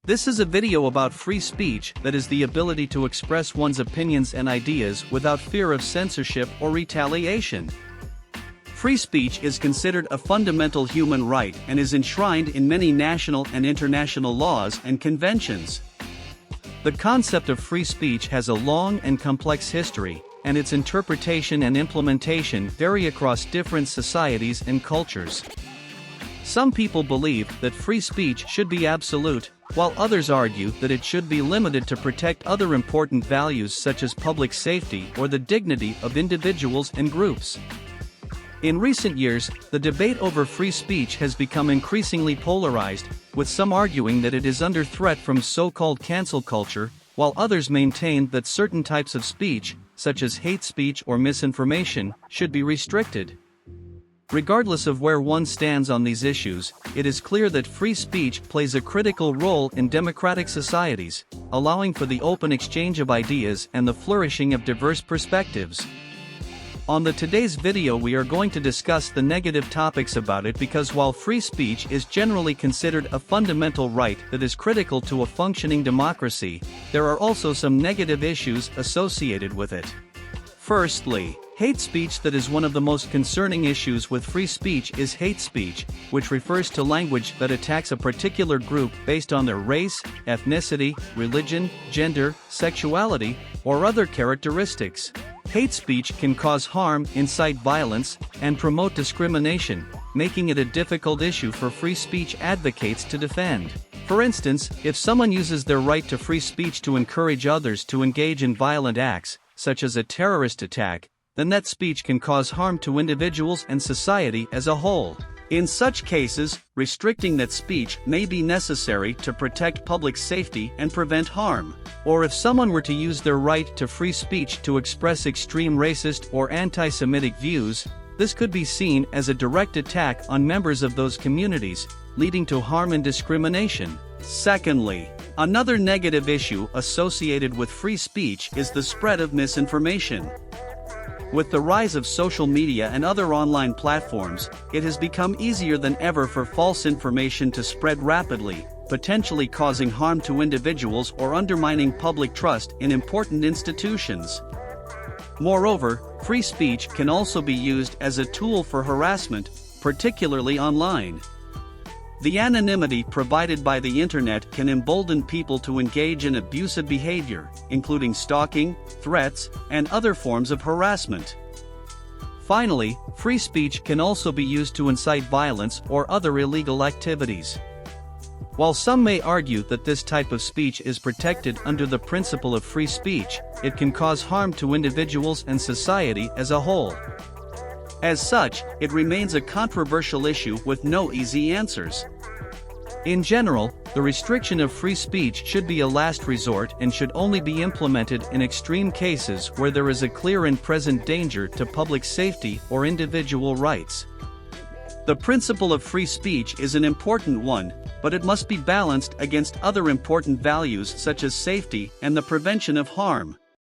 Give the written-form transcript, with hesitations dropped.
This is a video about free speech, that is the ability to express one's opinions and ideas without fear of censorship or retaliation. Free speech is considered a fundamental human right and is enshrined in many national and international laws and conventions. The concept of free speech has a long and complex history, and its interpretation and implementation vary across different societies and cultures. Some people believe that free speech should be absolute, while others argue that it should be limited to protect other important values such as public safety or the dignity of individuals and groups. In recent years, the debate over free speech has become increasingly polarized, with some arguing that it is under threat from so-called cancel culture, while others maintain that certain types of speech, such as hate speech or misinformation, should be restricted. Regardless of where one stands on these issues, it is clear that free speech plays a critical role in democratic societies, allowing for the open exchange of ideas and the flourishing of diverse perspectives. On today's video we are going to discuss the negative topics about it, because while free speech is generally considered a fundamental right that is critical to a functioning democracy, there are also some negative issues associated with it. Firstly, hate speech. That is one of the most concerning issues with free speech is hate speech, which refers to language that attacks a particular group based on their race, ethnicity, religion, gender, sexuality, or other characteristics. Hate speech can cause harm, incite violence, and promote discrimination, making it a difficult issue for free speech advocates to defend. For instance, if someone uses their right to free speech to encourage others to engage in violent acts, such as a terrorist attack, then that speech can cause harm to individuals and society as a whole. In such cases, restricting that speech may be necessary to protect public safety and prevent harm. Or if someone were to use their right to free speech to express extreme racist or anti-Semitic views, this could be seen as a direct attack on members of those communities, leading to harm and discrimination. Secondly, another negative issue associated with free speech is the spread of misinformation. With the rise of social media and other online platforms, it has become easier than ever for false information to spread rapidly, potentially causing harm to individuals or undermining public trust in important institutions. Moreover, free speech can also be used as a tool for harassment, particularly online. The anonymity provided by the internet can embolden people to engage in abusive behavior, including stalking, threats, and other forms of harassment. Finally, free speech can also be used to incite violence or other illegal activities. While some may argue that this type of speech is protected under the principle of free speech, it can cause harm to individuals and society as a whole. As such, it remains a controversial issue with no easy answers. In general, the restriction of free speech should be a last resort and should only be implemented in extreme cases where there is a clear and present danger to public safety or individual rights. The principle of free speech is an important one, but it must be balanced against other important values such as safety and the prevention of harm.